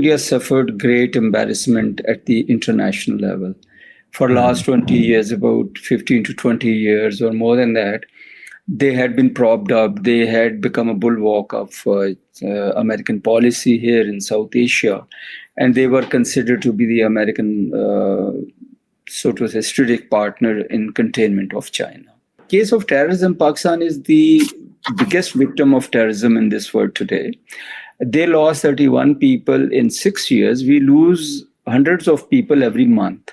India suffered great embarrassment at the international level. For last 20 years, about 15 to 20 years or more than that, they had been propped up. They had become a bulwark of American policy here in South Asia. And they were considered to be the American, so to say, strategic partner in containment of China. Case of terrorism, Pakistan is the biggest victim of terrorism in this world today. They lost 31 people in 6 years. We lose hundreds of people every month.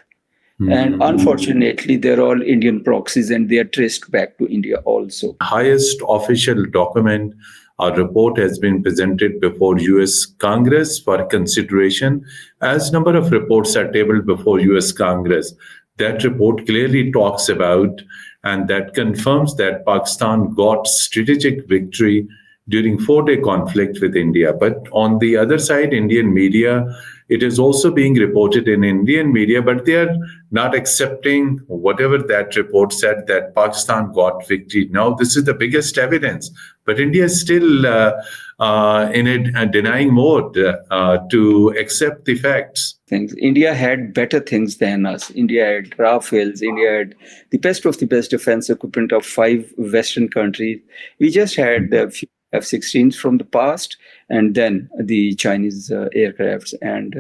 And unfortunately, they're all Indian proxies and they are traced back to India also. Highest official document or report has been presented before US Congress for consideration, as number of reports are tabled before US Congress. That report clearly talks about and that confirms that Pakistan got strategic victory during 4-day conflict with India. But on the other side, Indian media, it is also being reported in Indian media, but they are not accepting whatever that report said that Pakistan got victory. Now, this is the biggest evidence, but India is still in a denying mode to accept the facts. India had better things than us. India had Rafales. India had the best of the best defense equipment of 5 Western countries. We just had a few F-16s from the past, and then the Chinese aircrafts and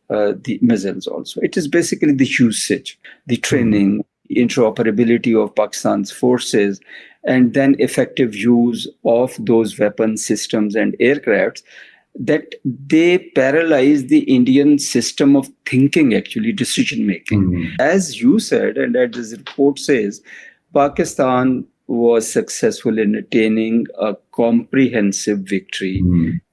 the missiles also. It is basically the usage, the training, interoperability of Pakistan's forces, and then effective use of those weapon systems and aircrafts that they paralyze the Indian system of thinking, actually, decision-making. As you said, and as this report says, Pakistan was successful in attaining a comprehensive victory,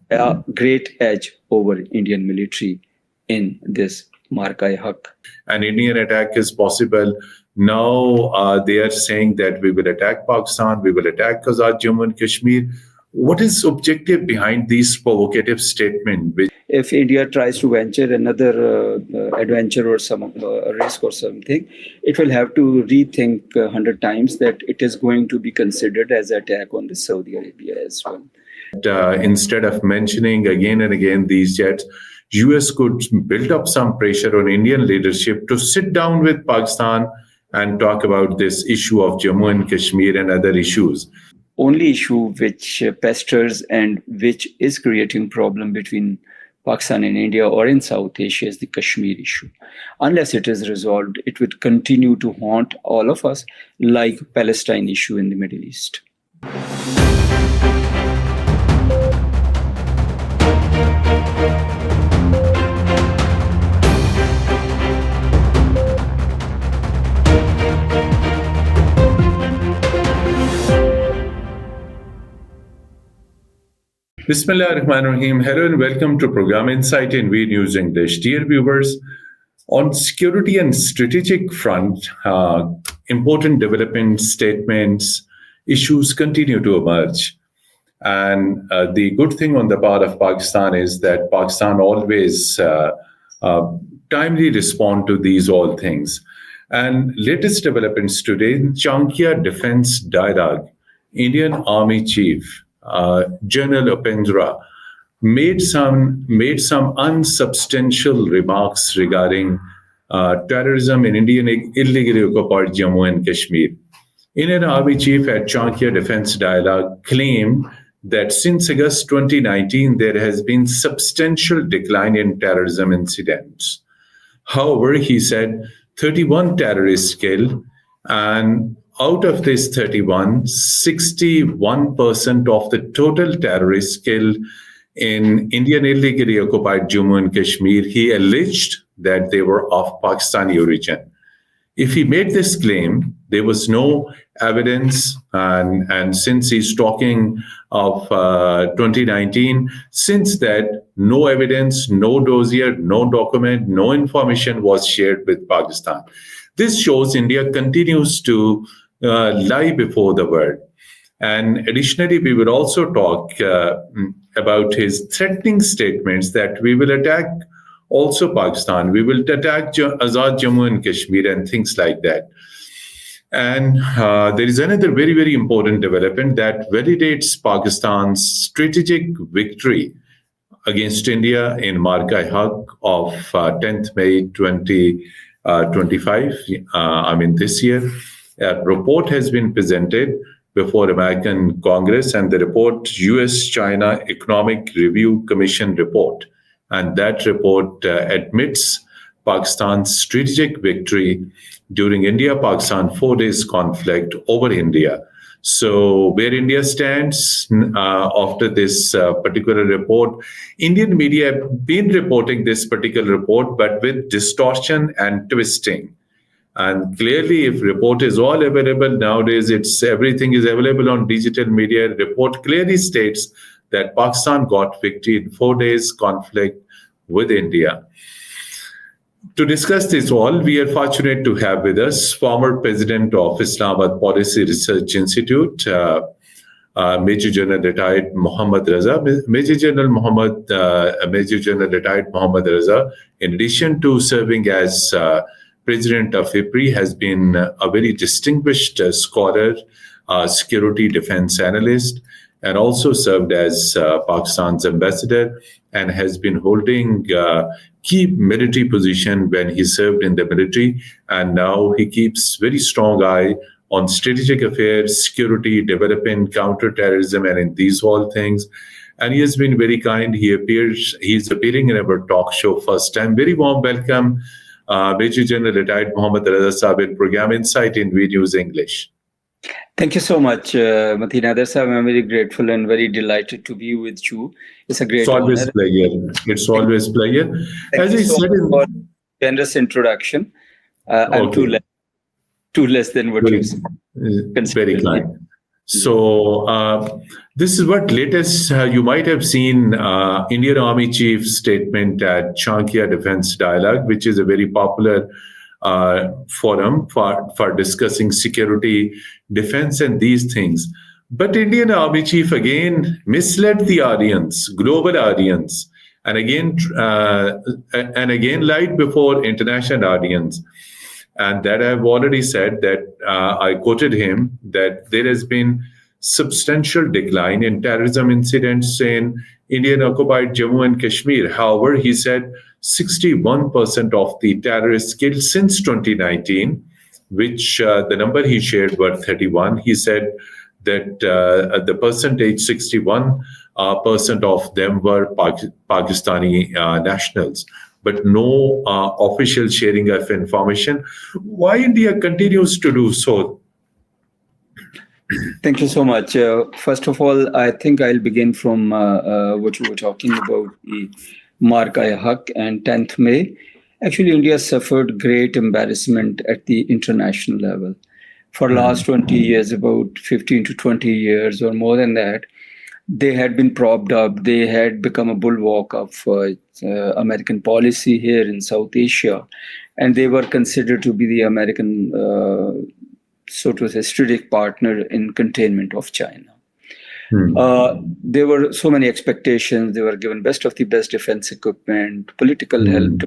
a great edge over Indian military in this Marka-e-Haq. An Indian attack is possible. Now they are saying that we will attack Pakistan, we will attack Azad Jammu and Kashmir. What is objective behind these provocative statements? If India tries to venture another adventure or some risk or something, it will have to rethink 100 times that it is going to be considered as an attack on the Saudi Arabia as well. Instead of mentioning again and again these jets, US could build up some pressure on Indian leadership to sit down with Pakistan and talk about this issue of Jammu and Kashmir and other issues. Only issue which pesters and which is creating problem between Pakistan and India or in South Asia is the Kashmir issue. Unless it is resolved, it would continue to haunt all of us like Palestine issue in the Middle East. Bismillah ar-Rahman ar-Rahim. Hello and welcome to Program Insight in V News English. Dear viewers, on security and strategic front, important development statements, issues continue to emerge. And the good thing on the part of Pakistan is that Pakistan always timely respond to these all things. And latest developments today, Chankia Defense Dialogue, Indian Army Chief, General Upendra made some unsubstantial remarks regarding terrorism in Indian illegally occupied Jammu and Kashmir. Indian Army Chief at Chankia Defense Dialogue claimed that since August 2019, there has been substantial decline in terrorism incidents. However, he said 31 terrorists killed, and out of this 31, 61% of the total terrorists killed in Indian illegally occupied Jammu and Kashmir, he alleged that they were of Pakistani origin. If he made this claim, there was no evidence, and since he's talking of 2019, since that, no evidence, no dossier, no document, no information was shared with Pakistan. This shows India continues to lie before the world. And additionally, we will also talk about his threatening statements that we will attack also Pakistan, we will attack Azad Jammu and Kashmir and things like that. And there is another very, very important development that validates Pakistan's strategic victory against India in Markai-Haq of 10th May 2025, this year. A report has been presented before American Congress, and the report, U.S.-China Economic Review Commission report. And that report admits Pakistan's strategic victory during India-Pakistan 4 days conflict over India. So where India stands after this particular report, Indian media have been reporting this particular report, but with distortion and twisting. And clearly, if report is all available nowadays, everything is available on digital media. Report clearly states that Pakistan got victory in 4 days conflict with India. To discuss this all, we are fortunate to have with us former president of Islamabad Policy Research Institute, Major General retired Mohammad Raza. Major General retired Mohammad Raza, in addition to serving as president of IPRI, has been a very distinguished scholar, security defense analyst, and also served as Pakistan's ambassador, and has been holding key military position when he served in the military. And now he keeps very strong eye on strategic affairs, security, development, counterterrorism, and in these all things. And he has been very kind. He's appearing in our talk show first time. Very warm welcome, Major General retired Mohammad Raza Sahib in Program Insight in V News English. Thank you so much, Mateen. I'm very grateful and very delighted to be with you. It's a great honor. It's always pleasure. As I said, for generous introduction. I'm too less than what you said. Very kind. So this is what latest you might have seen Indian Army Chief's statement at Chankia Defense Dialogue, which is a very popular forum for discussing security, defense, and these things. But Indian Army Chief again misled the audience, global audience, and again lied before international audience. And that I've already said that I quoted him that there has been substantial decline in terrorism incidents in Indian occupied Jammu and Kashmir. However, he said 61% of the terrorists killed since 2019, which the number he shared were 31. He said that the percentage, 61% of them were Pakistani nationals, but no official sharing of information. Why India continues to do so? Thank you so much. First of all, I think I'll begin from what you were talking about, the Markai-Haq and 10th May. Actually, India suffered great embarrassment at the international level. For the last 20 years, about 15 to 20 years or more than that, they had been propped up. They had become a bulwark of American policy here in South Asia. And they were considered to be the American, so to say, strategic partner in containment of China. There were so many expectations. They were given best of the best defense equipment, political help,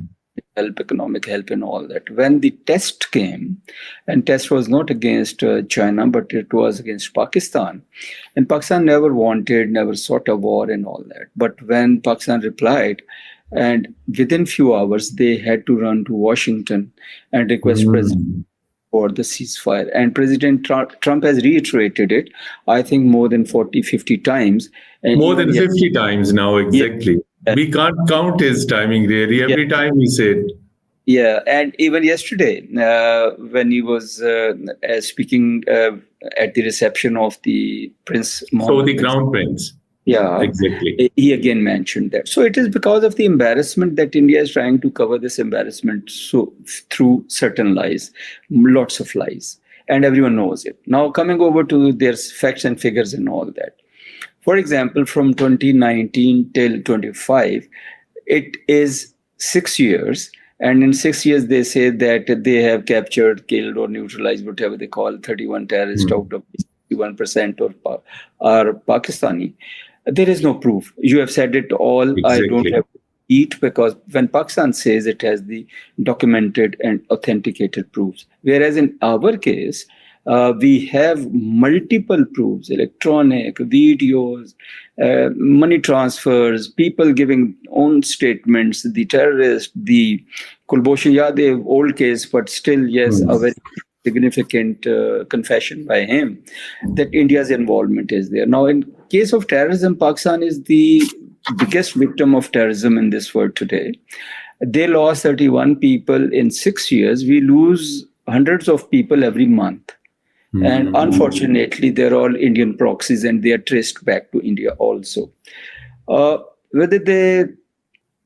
economic help, and all that. When the test came, and test was not against China, but it was against Pakistan. And Pakistan never sought a war and all that. But when Pakistan replied, and within few hours, they had to run to Washington and request President for the ceasefire. And President Trump has reiterated it, I think more than 40, 50 times. And more than 50 times now, exactly. Yeah. We can't count his timing really. Every time he said. Yeah, and even yesterday, when he was speaking at the reception of the Prince Mohammed. So the Crown Prince. Yeah, exactly. He again mentioned that. So it is because of the embarrassment that India is trying to cover this embarrassment through certain lies, lots of lies, and everyone knows it. Now coming over to their facts and figures and all that. For example, from 2019 till 25, it is 6 years. And in 6 years, they say that they have captured, killed, or neutralized, whatever they call 31 terrorists out of 61% are Pakistani. There is no proof. You have said it all. Exactly. I don't have to eat, because when Pakistan says it has the documented and authenticated proofs. Whereas in our case, We have multiple proofs, electronic, videos, money transfers, people giving own statements, the terrorist, the Kulbhushan Yadav, old case, but still, yes, a very significant confession by him that India's involvement is there. Now, in case of terrorism, Pakistan is the biggest victim of terrorism in this world today. They lost 31 people in 6 years. We lose hundreds of people every month. And unfortunately, they're all Indian proxies and they are traced back to India also. Whether they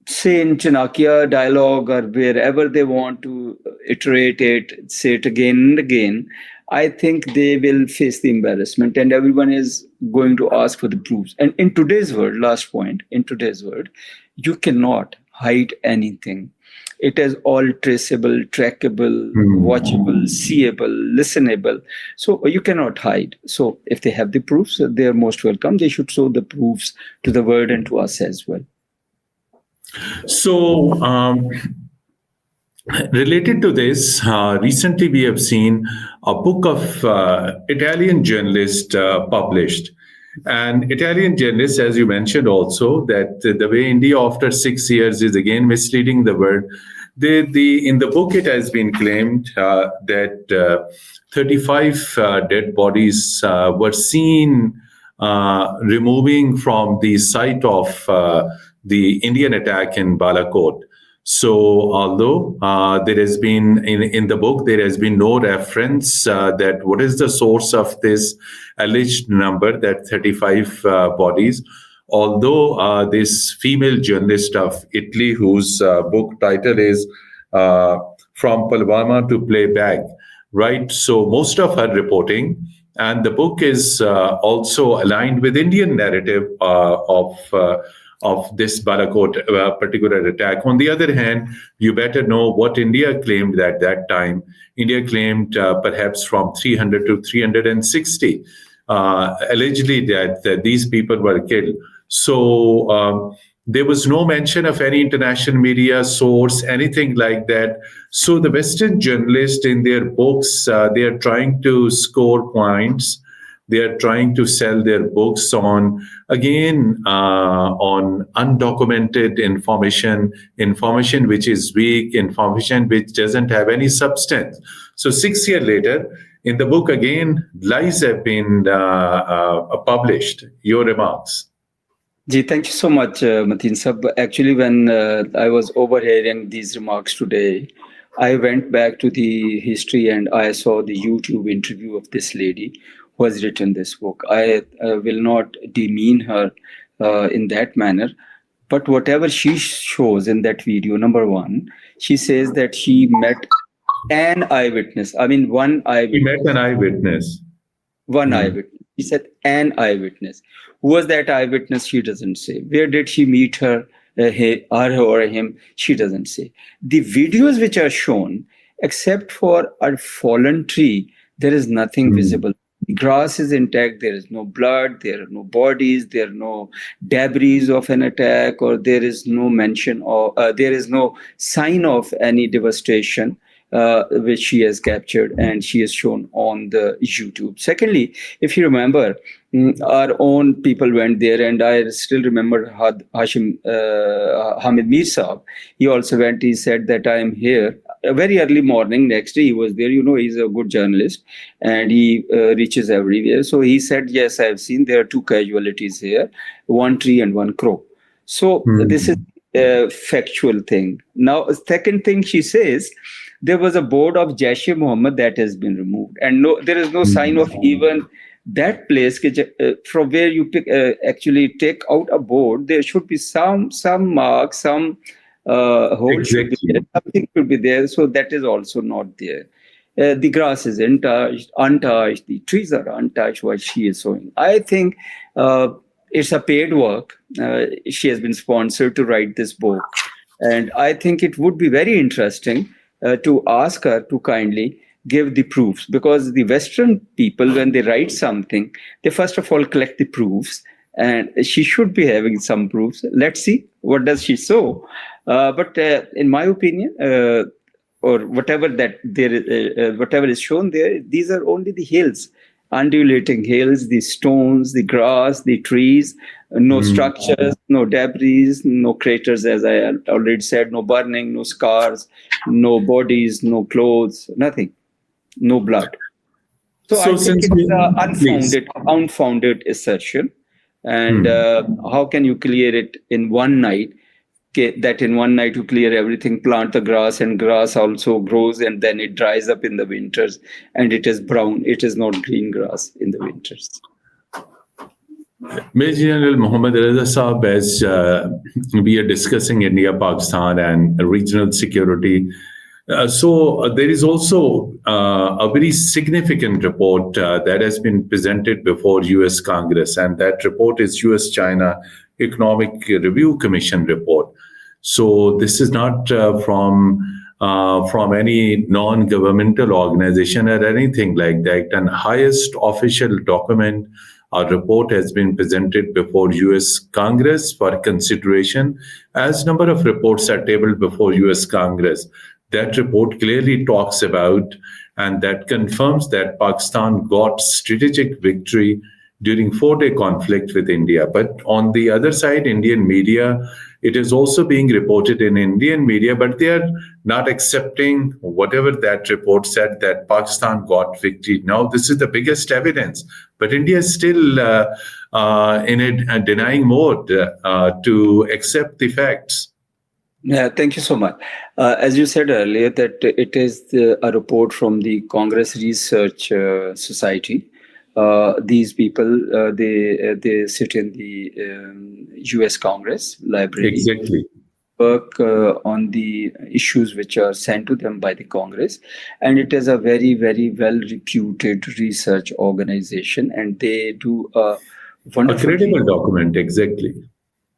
say in Chanakya dialogue or wherever they want to iterate it, say it again and again, I think they will face the embarrassment and everyone is going to ask for the proofs. And in today's world, last point, in today's world, you cannot hide anything. It is all traceable, trackable, watchable, seeable, listenable. So you cannot hide. So if they have the proofs, they are most welcome. They should show the proofs to the world and to us as well. So, related to this, recently we have seen a book of Italian journalist published. And Italian journalists, as you mentioned also, that the way India after 6 years is again misleading the world. In the book, it has been claimed that 35 dead bodies were seen removing from the site of the Indian attack in Balakot. So, although there has been in the book, there has been no reference that what is the source of this alleged number, that 35 bodies. Although this female journalist of Italy, whose book title is From Pulwama to Playback, right? So most of her reporting, and the book is also aligned with Indian narrative of this Balakot particular attack. On the other hand, you better know what India claimed at that time. India claimed perhaps from 300 to 360, allegedly that these people were killed. So there was no mention of any international media source, anything like that. So the Western journalists in their books, they are trying to score points. They are trying to sell their books on, again, on undocumented information which is weak, information which doesn't have any substance. So 6 years later, in the book, again, lies have been published. Your remarks. Ji, thank you so much, Mateen Sab. Actually, when I was overhearing these remarks today, I went back to the history and I saw the YouTube interview of this lady who has written this book. I will not demean her in that manner, but whatever she shows in that video, number one, she says that she met an eyewitness. I mean, one eyewitness. She met an eyewitness. One eyewitness. She said an eyewitness. Who was that eyewitness? She doesn't say. Where did she meet her, her or him? She doesn't say. The videos which are shown, except for a fallen tree, there is nothing visible. The grass is intact. There is no blood. There are no bodies. There are no debris of an attack, or there is no mention or there is no sign of any devastation. Which she has captured and she has shown on the YouTube. Secondly, if you remember, our own people went there, and I still remember Hamid Mir Saab. He also went. He said that I am here. A very early morning, next day he was there. You know, he's a good journalist and he reaches everywhere. So he said, yes, I have seen there are 2 casualties here, 1 tree and 1 crow. So this is a factual thing. Now, second thing she says, there was a board of Jaish-e-Mohammed that has been removed, and there is no sign of even that place. From where you actually take out a board, there should be some mark, some hole should be there, something should be there. So that is also not there. The grass is untouched, the trees are untouched while she is sowing. I think it's a paid work. She has been sponsored to write this book, and I think it would be very interesting to ask her to kindly give the proofs, because the Western people, when they write something, they first of all collect the proofs, and she should be having some proofs. Let's see what does she show. But in my opinion, or whatever that there whatever is shown there, these are only the hills, undulating hills, the stones, the grass, the trees, no structures, no debris, no craters, as I already said, no burning, no scars, no bodies, no clothes, nothing, no blood. So I So think since it's an please. unfounded assertion. And how can you clear it in one night? That in one night you clear everything, plant the grass, and grass also grows, and then it dries up in the winters, and it is brown. It is not green grass in the winters. Major General Mohammad Raza Saab, as we are discussing India, Pakistan, and regional security. So there is also a very significant report that has been presented before U.S. Congress, and that report is U.S.-China Economic Review Commission report. So this is not from any non-governmental organization or anything like that. And highest official document, a report has been presented before U.S. Congress for consideration, as number of reports are tabled before U.S. Congress. That report clearly talks about and that confirms that Pakistan got strategic victory during 4-day conflict with India. But on the other side, Indian media, it is also being reported in Indian media, but they are not accepting whatever that report said, that Pakistan got victory. Now, this is the biggest evidence, but India is still in a denying mode to accept the facts. Yeah, thank you so much. As you said earlier, that it is a report from the Congress Research Society. These people, they sit in the U.S. Congress library. Exactly. Work on the issues which are sent to them by the Congress, and it is a very, very well-reputed research organization, and they do a wonderful, a credible document. Exactly.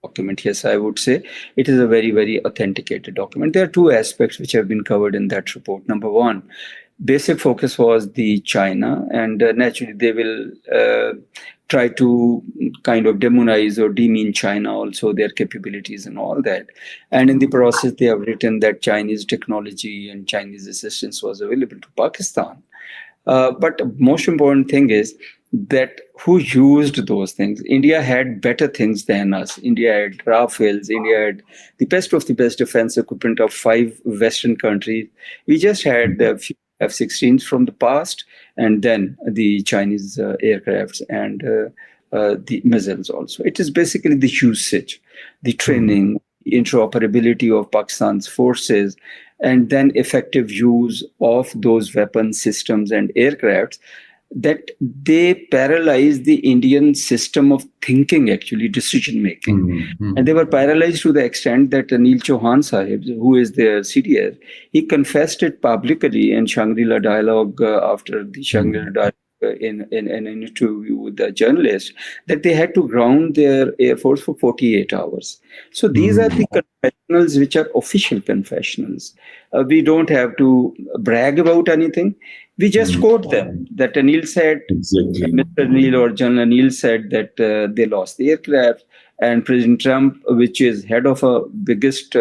Document. Yes, I would say it is a very, very authenticated document. There are two aspects which have been covered in that report. Number one, basic focus was the China, and naturally they will try to kind of demonize or demean China also, their capabilities and all that. And in the process, they have written that Chinese technology and Chinese assistance was available to Pakistan. But most important thing is that who used those things. India had better things than us. India had Rafales. India had the best of the best defense equipment of 5 Western countries. We just had the few F-16s from the past, and then the Chinese aircrafts and the missiles also. It is basically the usage, the training, interoperability of Pakistan's forces, and then effective use of those weapon systems and aircrafts, that they paralyzed the Indian system of thinking, actually, decision making. And they were paralyzed to the extent that Anil Chauhan Sahib, who is their CDS, he confessed it publicly in Shangri-La Dialogue after the Shangri-La Dialogue in an interview with the journalist, that they had to ground their air force for 48 hours. So these are the confessionals which are official confessionals. We don't have to brag about anything. We just quote them. That Anil said, Exactly. Mr. Anil or General Anil said that they lost the aircraft, and President Trump, which is head of a biggest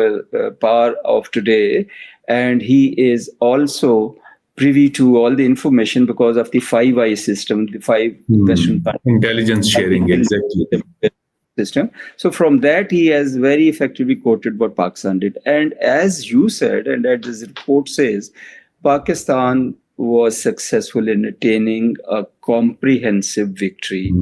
power of today, and he is also privy to all the information because of the 5 system, the 5 Western intelligence sharing, exactly. System. So from that, he has very effectively quoted what Pakistan did. And as you said, and as this report says, Pakistan was successful in attaining a comprehensive victory,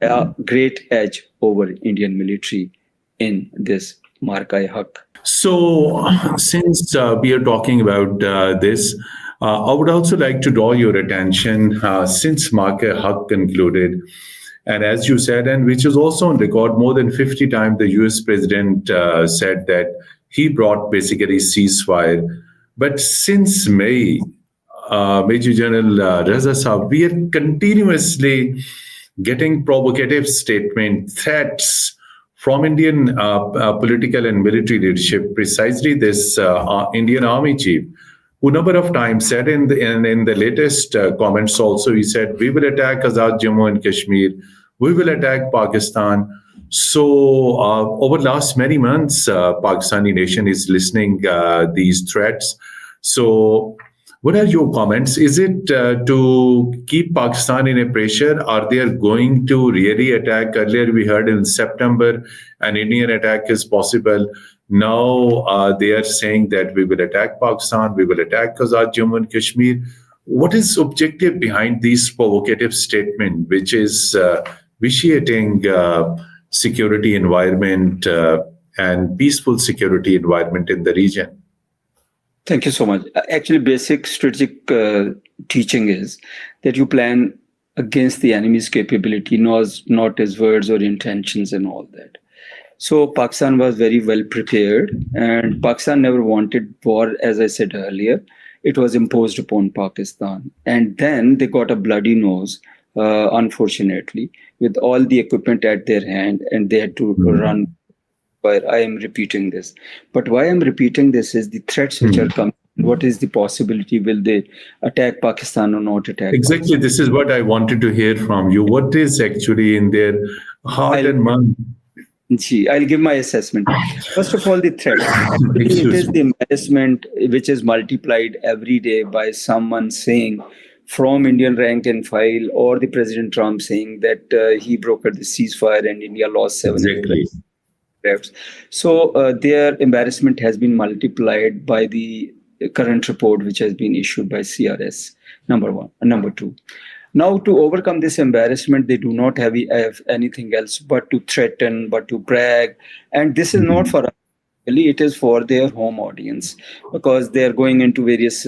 a great edge over Indian military in this Marka-e-Haq. So, since we are talking about this, I would also like to draw your attention since Marka-e-Haq concluded, and as you said, and which is also on record, more than 50 times the US president said that he brought basically ceasefire. But since May, Major General Raza Saab, we are continuously getting provocative statement threats from Indian political and military leadership, precisely this Indian Army chief, who number of times said in the latest comments also, he said, we will attack Azad Jammu and Kashmir, we will attack Pakistan. So over last many months, Pakistani nation is listening these threats. So, what are your comments? Is it to keep Pakistan in a pressure? Are they going to really attack? Earlier, we heard in September an Indian attack is possible. Now they are saying that we will attack Pakistan, we will attack Kazakh, Jammu and Kashmir. What is objective behind these provocative statement, which is vitiating security environment and peaceful security environment in the region? Thank you so much. Actually, basic strategic teaching is that you plan against the enemy's capability, not his words or intentions and all that. So Pakistan was very well prepared, and Pakistan never wanted war, as I said earlier. It was imposed upon Pakistan. And then they got a bloody nose, unfortunately, with all the equipment at their hand, and they had to run. I am repeating this. But why I'm repeating this is the threats which are coming. What is the possibility? Will they attack Pakistan or not attack Exactly. Pakistan? This is what I wanted to hear from you. What is actually in their heart and mind? I'll give my assessment. First of all, the threat. It is the embarrassment which is multiplied every day by someone saying from Indian rank and file, or the President Trump saying that he brokered the ceasefire and India lost 7 aircraft. So their embarrassment has been multiplied by the current report which has been issued by CRS, number one. Number two, now to overcome this embarrassment, they do not have anything else but to threaten, but to brag. And this is not for us. It is for their home audience, because they are going into various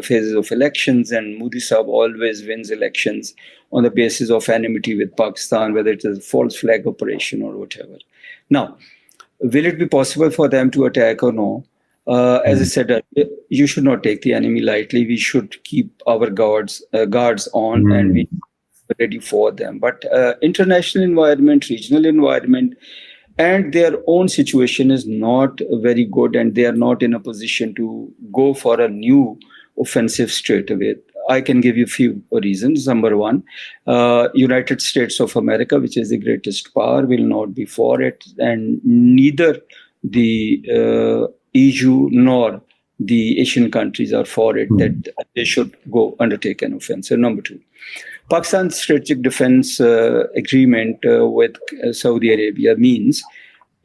phases of elections, and Modi Saab always wins elections on the basis of enmity with Pakistan, whether it is a false flag operation or whatever. Now, will it be possible for them to attack or no? As I said, you should not take the enemy lightly. We should keep our guards on, and we are ready for them. But international environment, regional environment, and their own situation is not very good, and they are not in a position to go for a new offensive straight away. I can give you a few reasons. Number one, United States of America, which is the greatest power, will not be for it, and neither the EU nor the Asian countries are for it, that they should go undertake an offensive. Number two, Pakistan's strategic defense agreement with Saudi Arabia means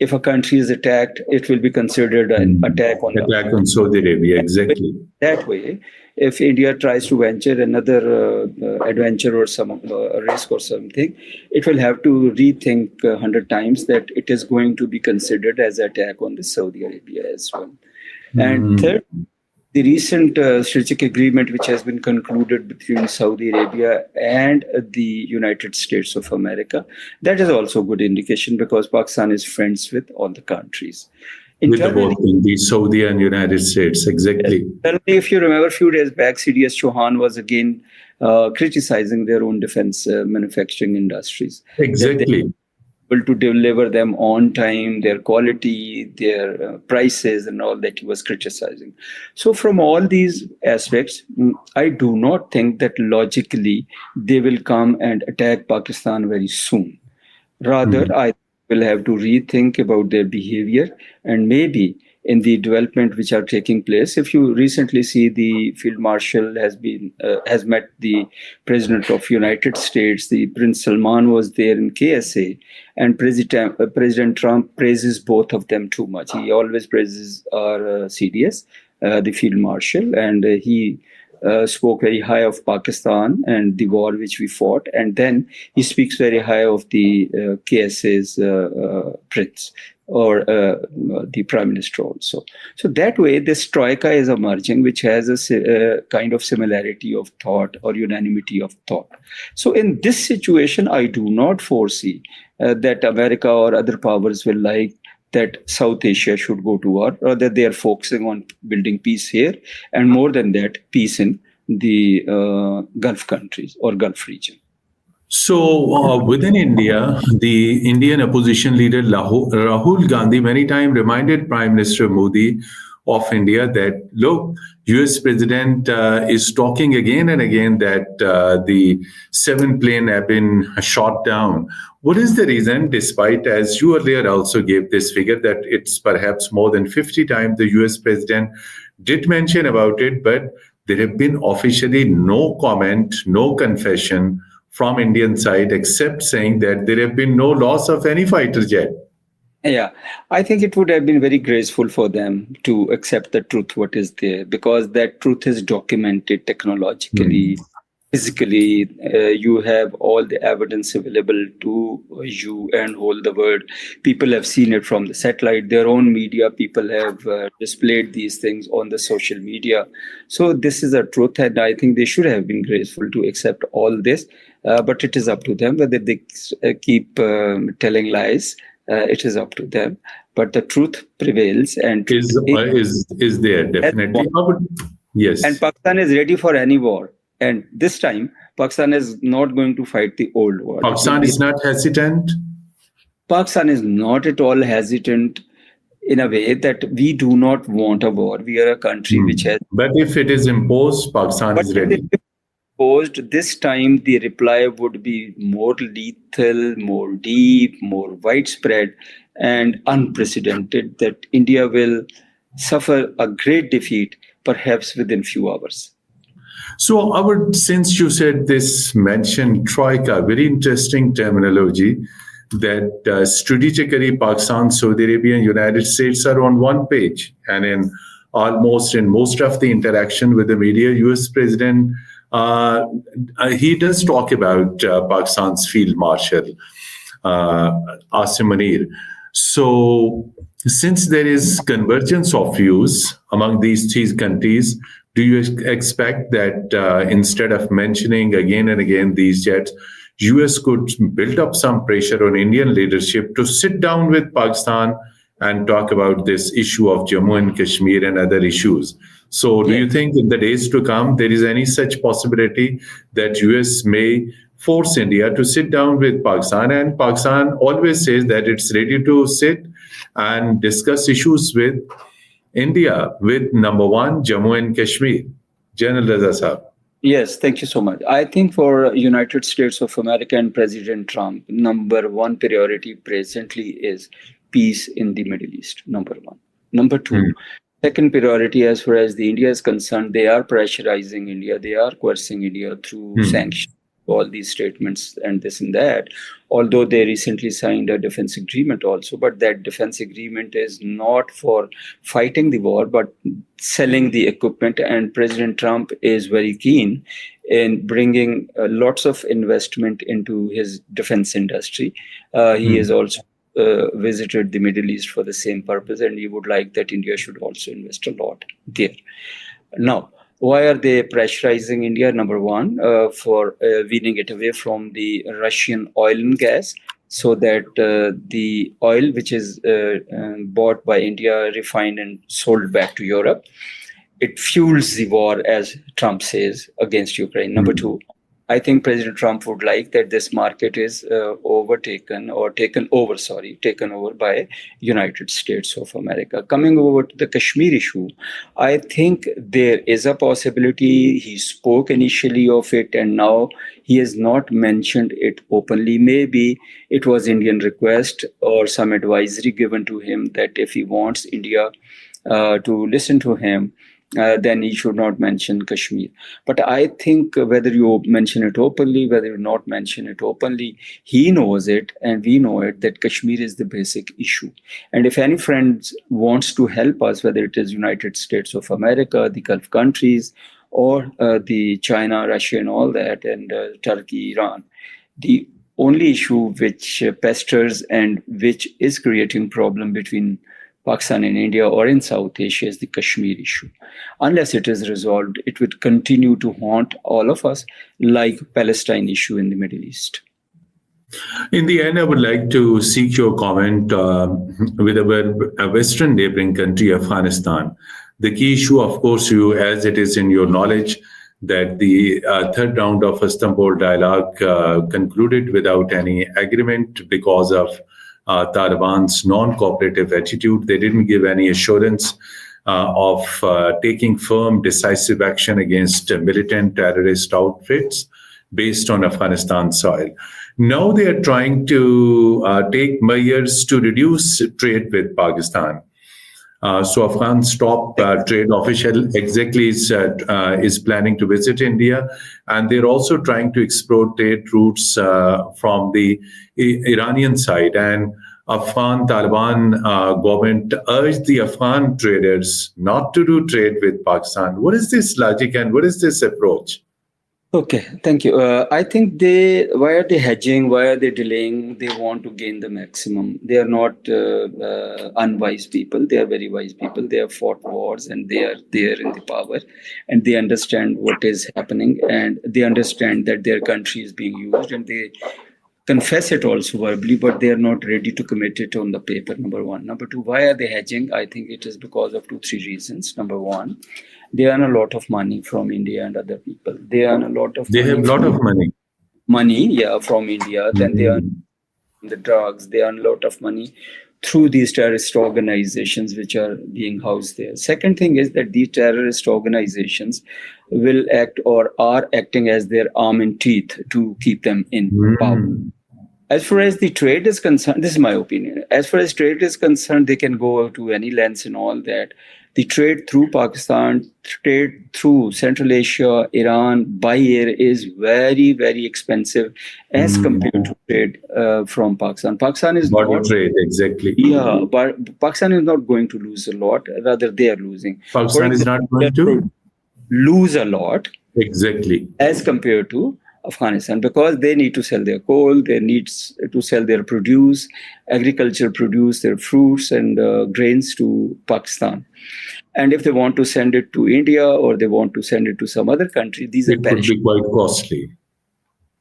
if a country is attacked, it will be considered an attack on Saudi Arabia. Exactly. That way, if India tries to venture another adventure or some risk or something, it will have to rethink 100 times that it is going to be considered as an attack on the Saudi Arabia as well. And third, the recent strategic agreement which has been concluded between Saudi Arabia and the United States of America, that is also a good indication, because Pakistan is friends with all the countries. With the Saudi and United States, exactly. If you remember, a few days back, CDS Chauhan was again criticizing their own defense manufacturing industries. Exactly. To deliver them on time, their quality, their prices, and all that he was criticizing. So from all these aspects, I do not think that logically they will come and attack Pakistan very soon. Rather, I will have to rethink about their behavior, and maybe in the development which are taking place. If you recently see, the Field Marshal has met the President of United States. The Prince Salman was there in KSA, and President Trump praises both of them too much. He always praises our CDS, the Field Marshal, and he spoke very high of Pakistan and the war which we fought, and then he speaks very high of the KSA's prince, or the Prime Minister also. So that way, this troika is emerging, which has a kind of similarity of thought or unanimity of thought. So in this situation, I do not foresee that America or other powers will like that South Asia should go to war, or that they are focusing on building peace here, and more than that, peace in the Gulf countries or Gulf region. So within India, the Indian opposition leader Rahul Gandhi many times reminded Prime Minister Modi of India that, look, US President is talking again and again that the 7 planes have been shot down. What is the reason, despite, as you earlier also gave this figure, that it's perhaps more than 50 times the US President did mention about it, but there have been officially no comment, no confession from Indian side, except saying that there have been no loss of any fighter jet. Yeah, I think it would have been very graceful for them to accept the truth, what is there, because that truth is documented technologically, physically. You have all the evidence available to you and whole the world. People have seen it from the satellite, their own media. People have displayed these things on the social media. So this is a truth, and I think they should have been graceful to accept all this. But it is up to them whether they keep telling lies. It is up to them, but the truth prevails, and is there definitely. Yes, and Pakistan is ready for any war, and this time Pakistan is not going to fight the old war. Pakistan is not hesitant. Pakistan is not at all hesitant in a way that we do not want a war. We are a country which has. But if it is imposed, Pakistan is ready. This time the reply would be more lethal, more deep, more widespread, and unprecedented, that India will suffer a great defeat, perhaps within few hours. So, since you said this, mentioned Troika, very interesting terminology, that strategically Pakistan, Saudi Arabia, and United States are on one page, and in most of the interaction with the media, US President. He does talk about Pakistan's Field Marshal, Asim Munir. So, since there is convergence of views among these three countries, do you expect that instead of mentioning again and again these jets, US could build up some pressure on Indian leadership to sit down with Pakistan and talk about this issue of Jammu and Kashmir and other issues? So do you think in the days to come, there is any such possibility that US may force India to sit down with Pakistan? And Pakistan always says that it's ready to sit and discuss issues with India, with number one, Jammu and Kashmir. General Raza Sahab. Yes, thank you so much. I think for United States of America and President Trump, number one priority presently is peace in the Middle East, number one. Number two, second priority, as far as the India is concerned, they are pressurizing India, they are coercing India through sanctions, all these statements and this and that, although they recently signed a defense agreement also, but that defense agreement is not for fighting the war, but selling the equipment, and President Trump is very keen in bringing lots of investment into his defense industry. He is also visited the Middle East for the same purpose, and he would like that India should also invest a lot there. Now, why are they pressurizing India? Number one, for weaning it away from the Russian oil and gas, so that the oil which is bought by India, refined and sold back to Europe, it fuels the war, as Trump says, against Ukraine. Number two, I think President Trump would like that this market is taken over by United States of America. Coming over to the Kashmir issue, I think there is a possibility. He spoke initially of it, and now he has not mentioned it openly. Maybe it was Indian request or some advisory given to him that if he wants India to listen to him, then he should not mention Kashmir. But I think whether you mention it openly, whether you not mention it openly, he knows it and we know it, that Kashmir is the basic issue. And if any friend wants to help us, whether it is United States of America, the Gulf countries, or the China, Russia and all that, and Turkey, Iran, the only issue which pesters and which is creating problem between Pakistan and India or in South Asia is the Kashmir issue. Unless it is resolved, it would continue to haunt all of us like Palestine issue in the Middle East. In the end, I would like to seek your comment with our Western neighboring country, Afghanistan. The key issue, of course, as it is in your knowledge, that the third round of Istanbul dialogue concluded without any agreement because of Taliban's non-cooperative attitude. They didn't give any assurance of taking firm, decisive action against militant terrorist outfits based on Afghanistan soil. Now they are trying to take measures to reduce trade with Pakistan. So Afghan's top trade official exactly is planning to visit India, and they're also trying to explore trade routes from the Iranian side. And Afghan Taliban government urged the Afghan traders not to do trade with Pakistan. What is this logic and what is this approach? Okay, thank you. I think why are they hedging? Why are they delaying? They want to gain the maximum. They are not unwise people. They are very wise people. They have fought wars and they are there in the power, and they understand what is happening, and they understand that their country is being used, and they confess it also verbally, but they are not ready to commit it on the paper, number one. Number two, why are they hedging? I think it is because of 2-3 reasons. Number one, they earn a lot of money from India and other people. They earn a lot of They have a lot of money. Yeah, from India. Then they earn the drugs. They earn a lot of money through these terrorist organizations which are being housed there. Second thing is that these terrorist organizations will act or are acting as their arm and teeth to keep them in power. As far as the trade is concerned, this is my opinion. As far as trade is concerned, they can go to any lengths and all that. The trade through Pakistan, trade through Central Asia, Iran by air is very, very expensive as compared to trade from Pakistan. Pakistan is not trade, exactly. Yeah, but Pakistan is not going to lose a lot. Rather, they are losing. Pakistan is not going to lose a lot. Exactly. As compared to Afghanistan, because they need to sell their coal, they need to sell their produce, agriculture produce, their fruits and grains to Pakistan. And if they want to send it to India or they want to send it to some other country, these are could be quite costly.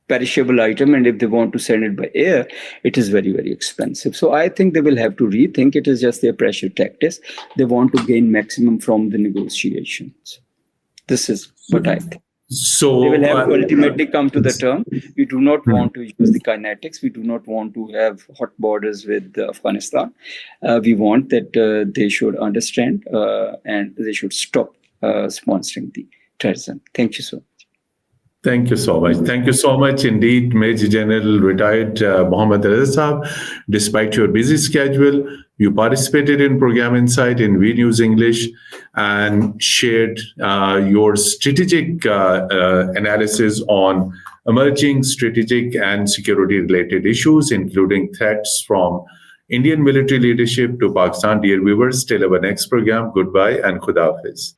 Perishable item, and if they want to send it by air, it is very, very expensive. So I think they will have to rethink. It is just their pressure tactics. They want to gain maximum from the negotiations. This is what I think. So they will have to ultimately come to the term. We do not want to use the kinetics. We do not want to have hot borders with Afghanistan. We want that they should understand and they should stop sponsoring the terrorism. Thank you so much. Thank you so much. Thank you so much indeed, Major General retired Mohammad Raza. Despite your busy schedule, you participated in Program Insight in V News English and shared your strategic analysis on emerging strategic and security-related issues, including threats from Indian military leadership to Pakistan. Dear viewers, till our next program, goodbye and Khuda Hafiz.